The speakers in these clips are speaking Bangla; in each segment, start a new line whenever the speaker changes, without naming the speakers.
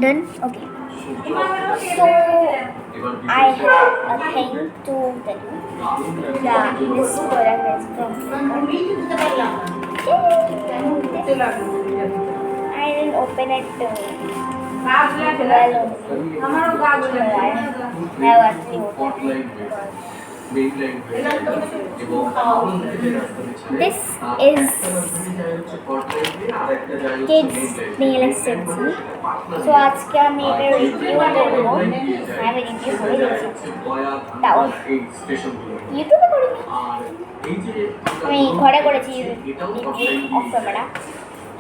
Done? Okay. So I have a thing to tell you. Yeah, this product is from I didn't open it well only. I have actually opened it because this is kids nail extension. So আজকে আমি এটা রিভিউ করবো। আমি রিভিউ করে দিয়েছি তাও ইউটিউবে করিনি, আমি ঘরে করেছি অফ ক্যামেরা।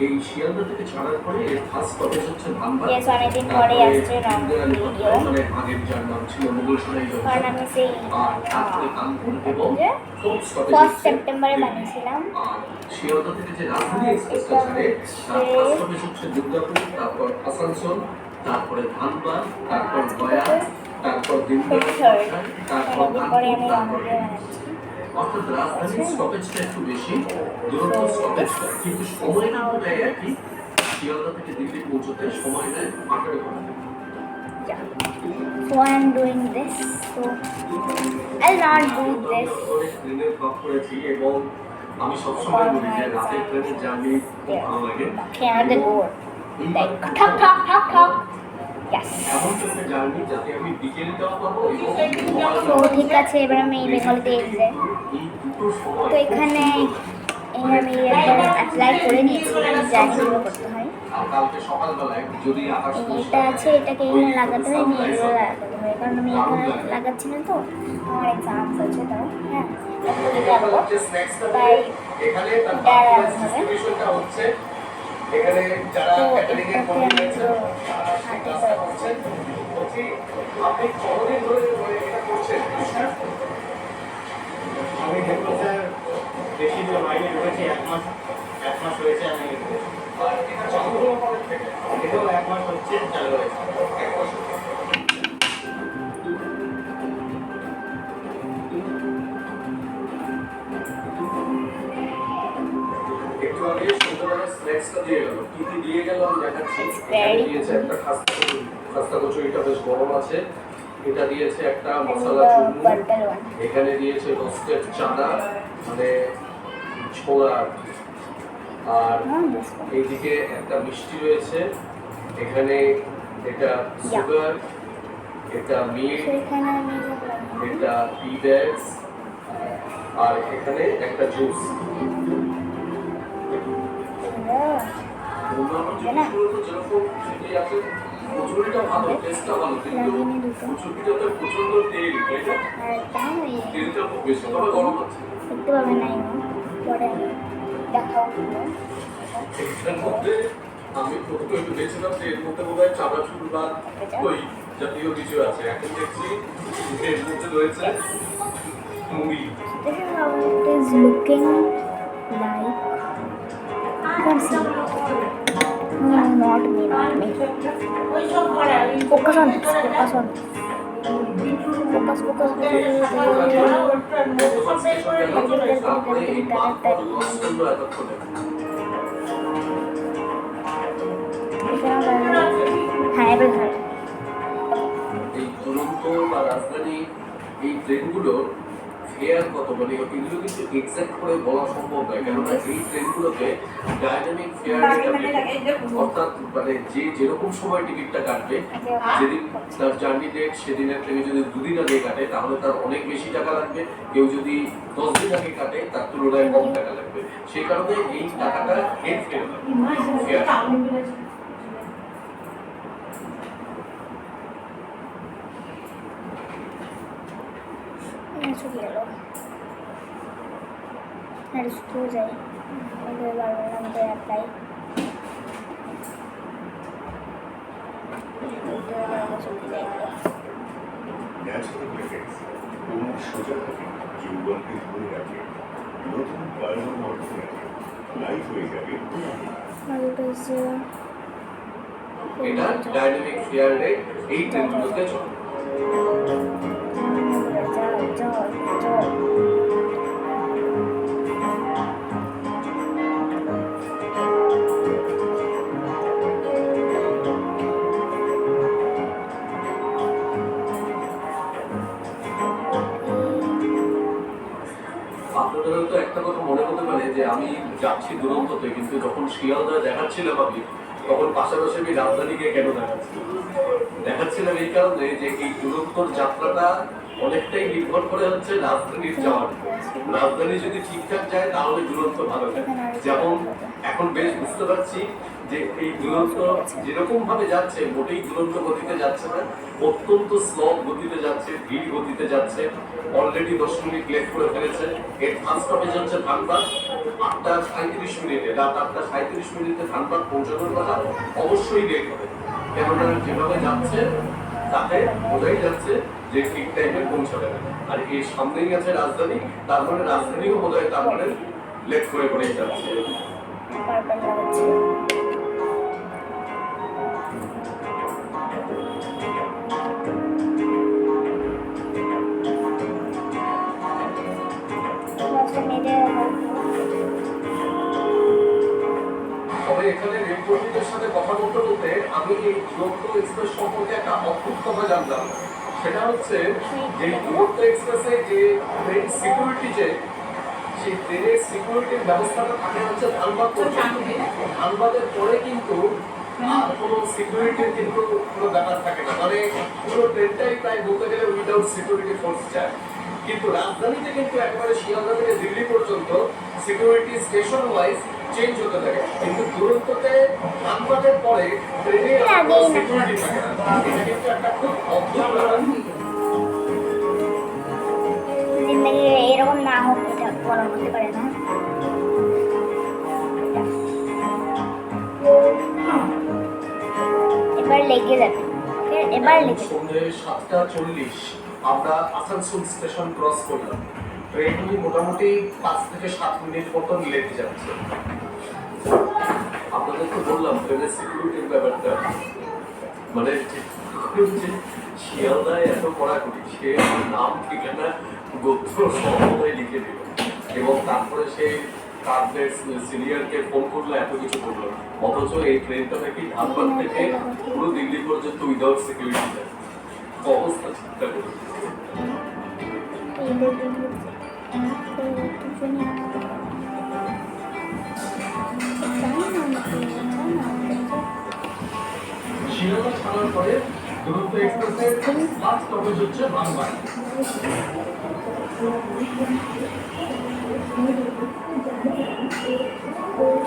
এই শিয়ালদা থেকে ছাড়ার পরে ফার্স্ট স্টপেজ হচ্ছে ধানবাদ। ইয়েস, অনেকদিন পরে আসছে না ভিডিও, আগের যার নাম ছিল মুঘলসরাই, কারণ আমি সেই ফার্স্ট সেপ্টেম্বরে বানিয়েছিলাম। শিয়ালদা থেকে যে রাজধানী এক্সপ্রেসটা ছাড়ে তার ফার্স্ট স্টপেজ হচ্ছে দুর্গাপুর, তারপর আসানসোল, তারপরে ধানবাদ, তারপর গয়া, তারপর দিনপুর, তারপর অর্থাৎ রাজধানীর স্টপেজটা একটু বেশি, দূরত্ব স্টপেজটা কিন্তু সময় কিন্তু দেয় একই। শিয়ালদা থেকে দিল্লি পৌঁছতে সময় নেয় 8 ঘন্টা। So I am doing this. So I'll not do this. ট্রেনের ভাগ করেছি এবং আমি সবসময় বলি যে রাতের ট্রেনের জার্নি ভালো লাগে। Can the door? Like ঠক ঠক ঠক ঠক। Yes. এমন একটা জার্নি যাতে আমি ডিটেইলটাও পাবো এবং তো ঠিক আছে, এবার আমি বেঙ্গলিতে এসে তো এখানে আমি একবার অ্যাপ্লাই করে নিয়েছি, জানি কীভাবে করতে হয়। এটা আছে, এটাকে এখানে লাগাতে হয়, নিয়ে এগুলো লাগাতে হয়, কারণ আমি এখানে লাগাচ্ছি না তো, আমার এক্সামস আছে তাও। হ্যাঁ, লাগাবো, তাই এটা লাগাতে হবে। এখানে যারা ক্যাটারিং এর কর্মী রয়েছে কাজটা করছেন, বলছি আপনি কতদিন ধরে এটা করছেন? আমি দেখুন স্যার, বেশি দিন বাইরে রয়েছে, এক মাস হয়েছে আমি। আর এটা চালু হওয়ার পর থেকে এটাও 1 মাস হচ্ছে চালু হয়েছে। একটু আগে সন্ধ্যাবেলা স্ন্যাক্সটা দিয়ে গেল, কি কি দিয়ে গেল আমি দেখাচ্ছি। এখানে দিয়েছে একটা খাস্তা কচুরি, এটা বেশ গরম আছে। এটা দিয়েছে একটা মশলা চুরমু, এখানে দিয়েছে রোস্টেড চানা মানে ছোলা, আর এইদিকে একটা মিষ্টি রয়েছে, এখানে এটা সুগার, এটা মিল্ক, এটা টি ব্যাগস, আর এখানে একটা জুস। কচুরিটা ভালো, টেস্টটা ভালো, কিন্তু কচুরিটাতে প্রচন্ড তেল, তাই না? তেলটা খুব বেশি, তবে গরম আছে। দেখতে পাবে না, পরে দেখাও। এটার মধ্যে আমি প্রথমে একটু দেখছিলাম যে এর মধ্যে বোধ হয় চানাচুর বা দই জাতীয় কিছু আছে, এখন দেখছি এর মধ্যে রয়েছে মুড়ি। This is how it is looking like. You can see. No, not me. Focus on this. Focus. হ্যাঁ, এবার হয়। এই দুরন্ত বা রাজধানী এই ট্রেনগুলো ফেয়ার কত, মানে এগুলো কিন্তু এক্সাক্ট করে বলা সম্ভব নয়, কেননা এই ট্রেনগুলোতে ডাইনামিক ফেয়ার অর্থাৎ মানে যে যেরকম সময় টিকিটটা কাটবে, যেদিন তার জার্নি ডেট সেদিনের থেকে যদি 2 দিন আগে কাটে তাহলে তার অনেক বেশি টাকা লাগবে, কেউ যদি 10 দিন আগে কাটে তার তুলনায় কম টাকা লাগবে। সেই কারণে এই টাকাটা হেড ফেয়ার। চলে গেল, আর শুকিয়ে যায়, আমাদের অ্যাপ্লাই এটা ডাইনামিক ফেয়ার রেট এই ট্রেনগুলোতে চলে। যাচ্ছি দুরন্ততে, কিন্তু যখন শিয়ালদা দেখাচ্ছিলাম আমি, তখন পাশাপাশি আমি রাজধানীকে কেন দেখাচ্ছিলাম এই কারণে যে এই দুরন্তর যাত্রাটা অনেকটাই নির্ভর করে হচ্ছে রাজধানীর যাওয়ার। রাজধানী যদি ঠিকঠাক যায় তাহলে দুরন্ত ভালো যায়। যেমন এখন বেশ বুঝতে পারছি যে এই দুরন্ত যেরকম ভাবে যাচ্ছে মোটেই দুরন্ত গতিতে যাচ্ছে না, অত্যন্ত স্লো গতিতে যাচ্ছে, ধীর গতিতে যাচ্ছে। অলরেডি 10 মিনিট লেট করে ফেলেছে। এর ফার্স্ট স্টপেজ হচ্ছে ধানবাদ 8:37 রাত 8:37 ধানবাদ পৌঁছানোর কথা, অবশ্যই লেট হবে। কেননা যেভাবে যাচ্ছে তাতে বোঝাই যাচ্ছে যে ঠিক টাইমে পৌঁছাবে না। আর এর সামনেই আছে রাজধানী, তার মানে রাজধানীও বোধ হয় তার মানে লেট করে করেই যাচ্ছে। তবে এখানে রেলকর্মীদের সাথে কথা বলতে বলতে আমি এই দুরন্ত এক্সপ্রেস সম্পর্কে একটা অদ্ভুত কথা জানলাম। সেটা হচ্ছে যে দুরন্ত এক্সপ্রেসে যে ট্রেন সিকিউরিটি, যে সেই ট্রেনের সিকিউরিটির ব্যবস্থাটা থাকে হচ্ছে ধানবাদ পর্যন্ত। ধানবাদের পরে কিন্তু আর কোনো সিকিউরিটির কিন্তু কোনো ব্যাপার থাকে না, মানে পুরো ট্রেনটাই প্রায় বলতে গেলে উইদাউট সিকিউরিটি ফোর্স যায়। কিন্তু রাজধানীতে কিন্তু একেবারে শিয়ালদা থেকে দিল্লি পর্যন্ত সিকিউরিটি স্টেশন ওয়াইজ চেঞ্জ হতে থাকে, কিন্তু দুরন্ততে ধানবাদের পরে ট্রেনে সিকিউরিটি থাকে না। এটা কিন্তু একটা খুব অদ্ভুত ব্যাপার।
এরকম না হোক, এটা বলা হতে পারে না। এবার লেগে যাবে, এবার লেগে
সন্ধ্যে 7:40 আমরা আসানসোল স্টেশন ক্রস করলাম। ট্রেনটি মোটামুটি 5 থেকে 7 মিনিট মতন লেট যাচ্ছে। আপনাদের তো বললাম ট্রেনের সিকিউরিটির ব্যাপারটা, মানে শিয়ালদায় এত কড়াকড়ি, সে নাম ঠিকানা গোত্র সবাই লিখে দিল এবং তারপরে সে তাদের সিনিয়রকে ফোন করলে এত কিছু করলো, অথচ এই ট্রেনটা নাকি ধানবাদ থেকে পুরো দিল্লি পর্যন্ত উইদাউট সিকিউরিটি যায়। অবস্থা চিন্তা করুন। শিয়ালদা ছাড়ার পরে দুরন্ত এক্সপ্রেসের ফার্স্ট স্টপেজ হচ্ছে ধানবাদ।
যাবে।